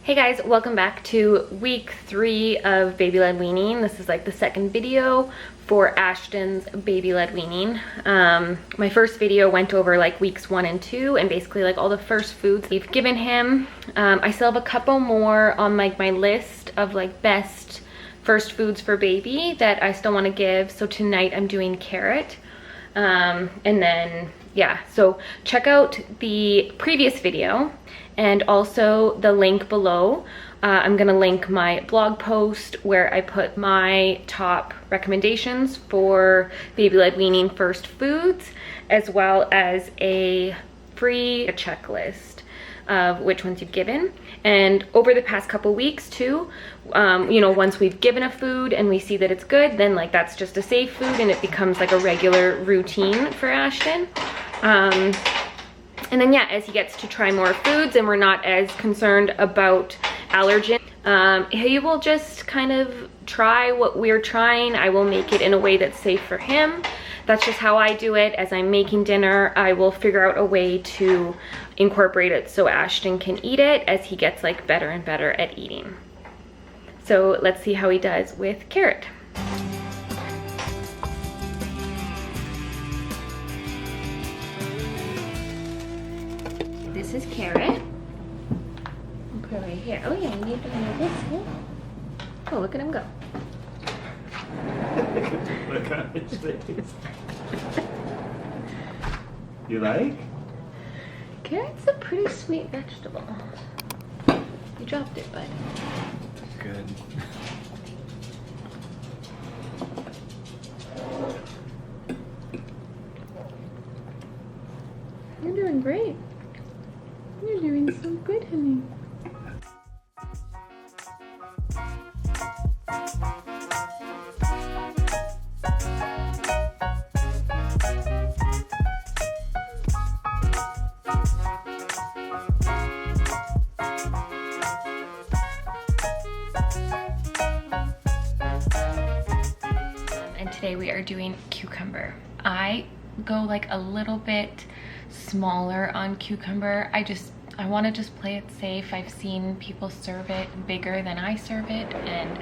Hey guys, welcome back to week 3 of baby-led weaning. This is like the second video for Ashton's baby-led weaning. My first video went over like weeks 1 and 2 and basically like all the first foods we've given him. I still have a couple more on like my list of like best first foods for baby that I still want to give. So tonight I'm doing carrot. And then yeah, so check out the previous video and also the link below. I'm gonna link my blog post where I put my top recommendations for baby-led weaning first foods, as well as a free checklist of which ones you've given. And over the past couple weeks too, you know, once we've given a food and we see that it's good, then like that's just a safe food and it becomes like a regular routine for Ashton. And then yeah, as he gets to try more foods and we're not as concerned about allergen, he will just kind of try what we're trying. I will make it in a way that's safe for him. That's just how I do it. As I'm making dinner, I will figure out a way to incorporate it so Ashton can eat it as he gets like better and better at eating. So let's see how he does with carrot. This is carrot. I'll put it right here. Oh yeah, you need to move this. Yeah. Oh, look at him go. Look at his face. You like? Carrot's a pretty sweet vegetable. You dropped it, bud. Good. You're doing great. You're doing so good, honey. And today we are doing cucumber. I go like a little bit smaller on cucumber. I want to just play it safe. I've seen people serve it bigger than I serve it, and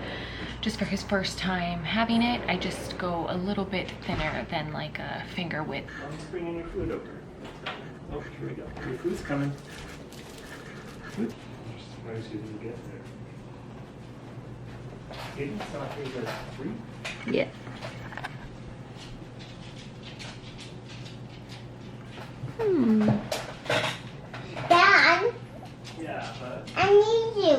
just for his first time having it, I just go a little bit thinner than like a finger width. Let's bring in your food over. Oh, here we go. Your food's coming. I'm surprised you didn't get there. Hayden sauteed at 3? Yeah. Dad, Yeah, but I need you.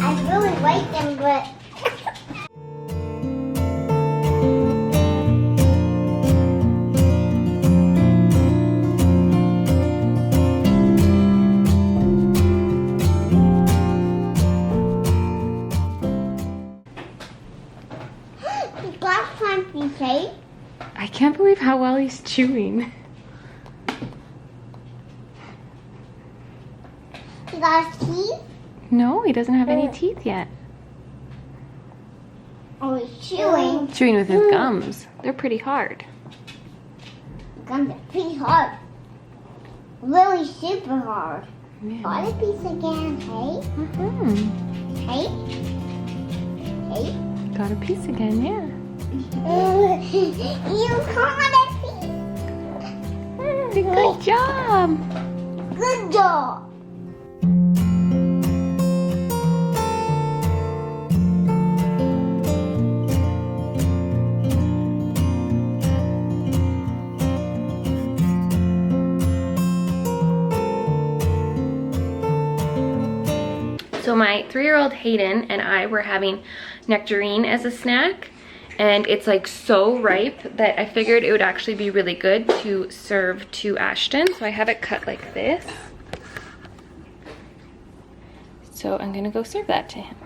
I really like them, but the glass time you say. I can't believe how well he's chewing. You got teeth? No, he doesn't have any teeth yet. Oh, he's chewing. Chewing with his gums. They're pretty hard. Gums are pretty hard. Really super hard. Yeah. Got a piece again, hey? Mm-hmm. Hey? Hey? Got a piece again, yeah. You caught a piece. Good job. Good job. So my 3-year-old Hayden and I were having nectarine as a snack, and it's like so ripe that I figured it would actually be really good to serve to Ashton. So I have it cut like this. So I'm gonna go serve that to him.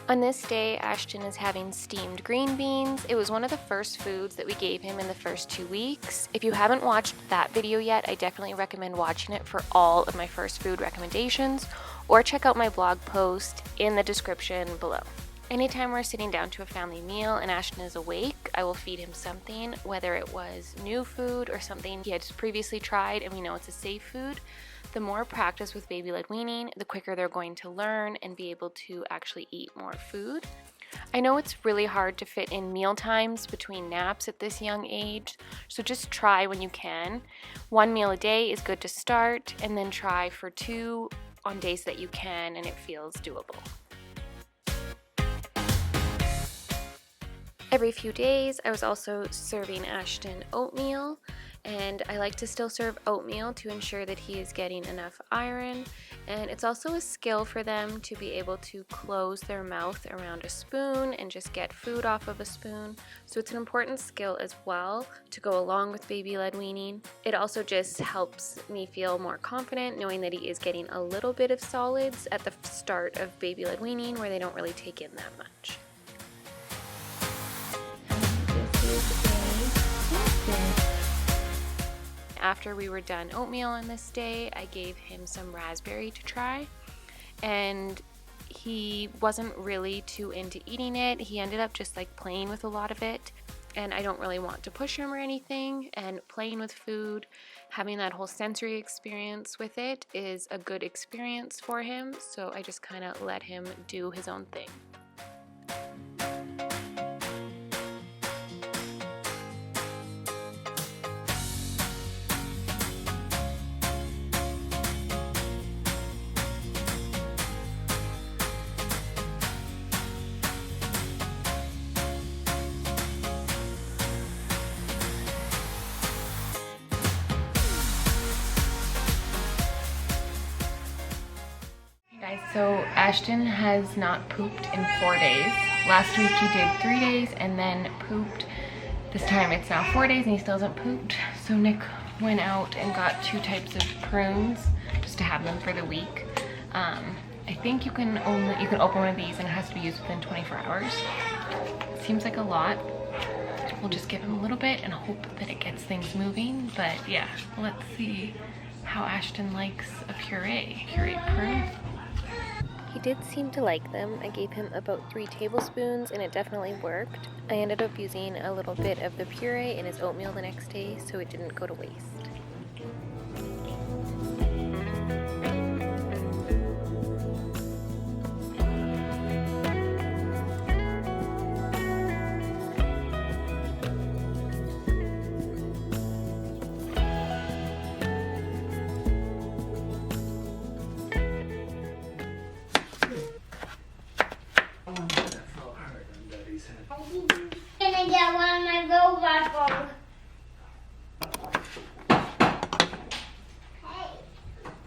On this day, Ashton is having steamed green beans. It was one of the first foods that we gave him in the first 2 weeks. If you haven't watched that video yet, I definitely recommend watching it for all of my first food recommendations, or check out my blog post in the description below. Anytime we're sitting down to a family meal and Ashton is awake, I will feed him something, whether it was new food or something he had previously tried and we know it's a safe food. The more practice with baby-led weaning, the quicker they're going to learn and be able to actually eat more food. I know it's really hard to fit in meal times between naps at this young age, so just try when you can. 1 meal a day is good to start, and then try for 2 on days that you can and it feels doable. Every few days, I was also serving Ashton oatmeal, and I like to still serve oatmeal to ensure that he is getting enough iron. And it's also a skill for them to be able to close their mouth around a spoon and just get food off of a spoon. So it's an important skill as well to go along with baby-led weaning. It also just helps me feel more confident knowing that he is getting a little bit of solids at the start of baby-led weaning where they don't really take in that much. After we were done oatmeal on this day, I gave him some raspberry to try, and he wasn't really too into eating it. He ended up just like playing with a lot of it, and I don't really want to push him or anything, and playing with food, having that whole sensory experience with it is a good experience for him, so I just kind of let him do his own thing. Guys, so Ashton has not pooped in 4 days. Last week he did 3 days and then pooped. This time it's now 4 days and he still hasn't pooped. So Nick went out and got 2 types of prunes just to have them for the week. I think you can open one of these and it has to be used within 24 hours. It seems like a lot. We'll just give him a little bit and hope that it gets things moving. But yeah, let's see how Ashton likes a pureed prune. He did seem to like them. I gave him about 3 tablespoons and it definitely worked. I ended up using a little bit of the puree in his oatmeal the next day so it didn't go to waste. Gonna get one of my robots. Hey,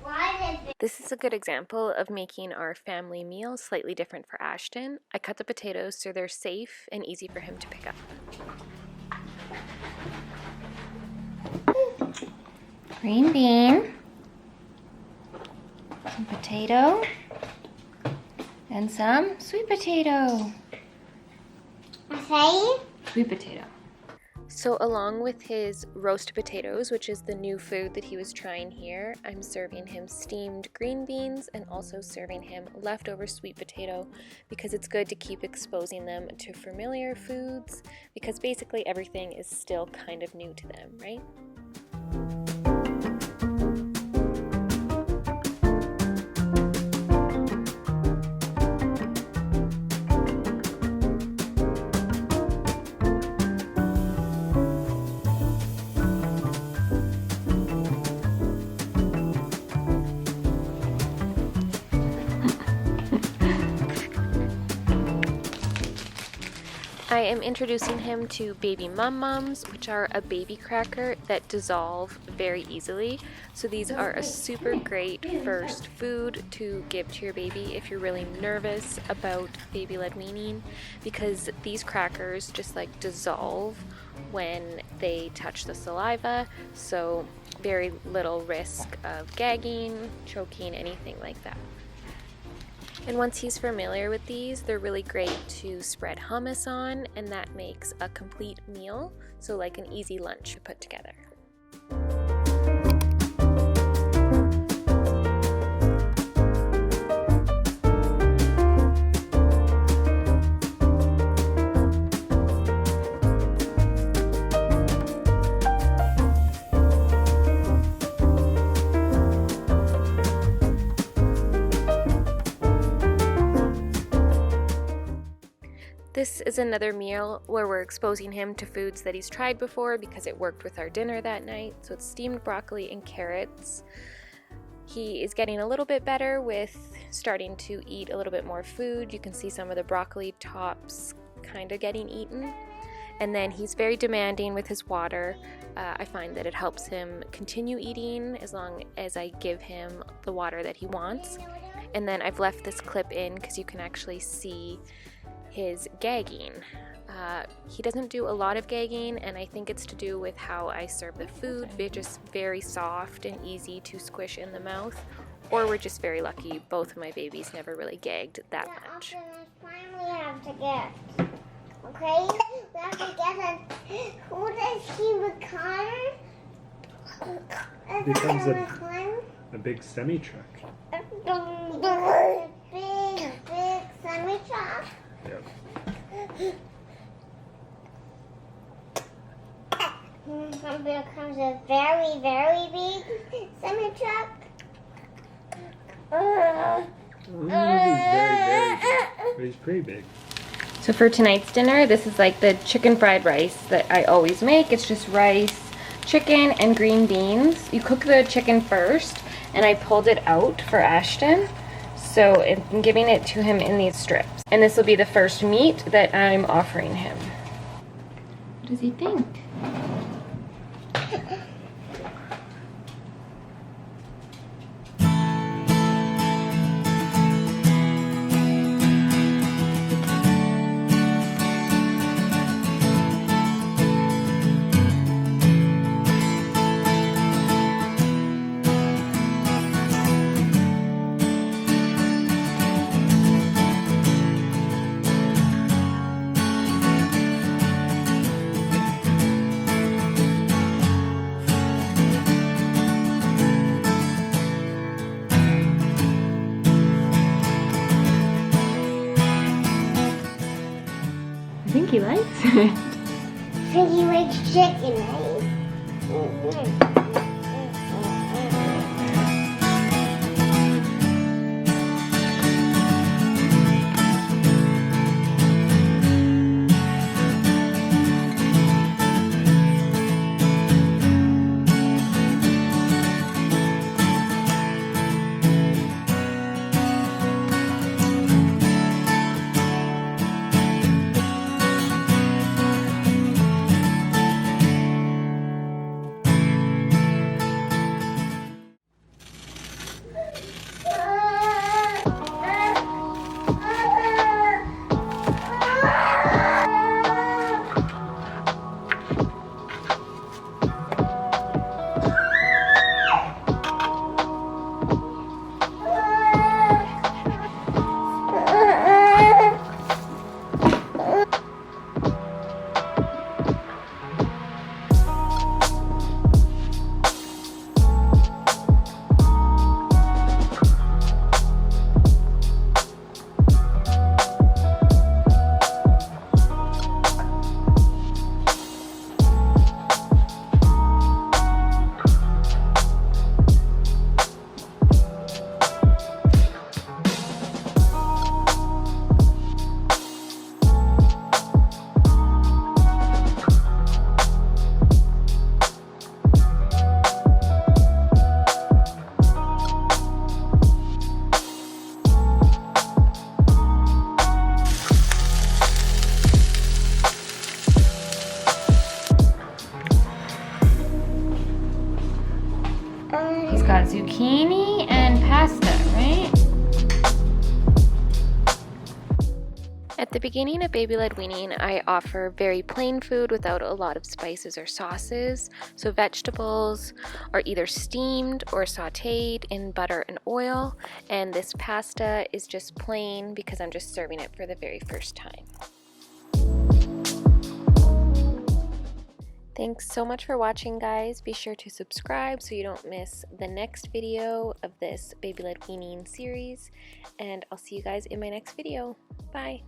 why did This is a good example of making our family meal slightly different for Ashton. I cut the potatoes so they're safe and easy for him to pick up. Green bean, some potato, and some sweet potato. Okay. Sweet potato. So along with his roast potatoes, which is the new food that he was trying here, I'm serving him steamed green beans and also serving him leftover sweet potato because it's good to keep exposing them to familiar foods because basically everything is still kind of new to them, right? I am introducing him to baby mums, which are a baby cracker that dissolve very easily. So these are a super great first food to give to your baby if you're really nervous about baby-led weaning, because these crackers just like dissolve when they touch the saliva. So very little risk of gagging, choking, anything like that. And once he's familiar with these, they're really great to spread hummus on, and that makes a complete meal, so like an easy lunch to put together. This is another meal where we're exposing him to foods that he's tried before because it worked with our dinner that night. So it's steamed broccoli and carrots. He is getting a little bit better with starting to eat a little bit more food. You can see some of the broccoli tops kind of getting eaten. And then he's very demanding with his water. I find that it helps him continue eating as long as I give him the water that he wants. And then I've left this clip in because you can actually see his gagging. He doesn't do a lot of gagging, and I think it's to do with how I serve the food. They're just very soft and easy to squish in the mouth, or we're just very lucky both of my babies never really gagged that much. We have to get. Okay? We have to get who does he become? Becomes a big semi-truck. A big semi-truck. Yep. It becomes a very, very big semi-truck. He's very big, but he's pretty big. So for tonight's dinner, this is like the chicken fried rice that I always make. It's just rice, chicken, and green beans. You cook the chicken first, and I pulled it out for Ashton. So I'm giving it to him in these strips. And this will be the first meat that I'm offering him. What does he think? I think he likes it. I think he likes chicken, right? At the beginning of baby-led weaning, I offer very plain food without a lot of spices or sauces. So vegetables are either steamed or sauteed in butter and oil, and this pasta is just plain because I'm just serving it for the very first time. Thanks so much for watching, guys. Be sure to subscribe so you don't miss the next video of this baby-led weaning series, and I'll see you guys in my next video. Bye!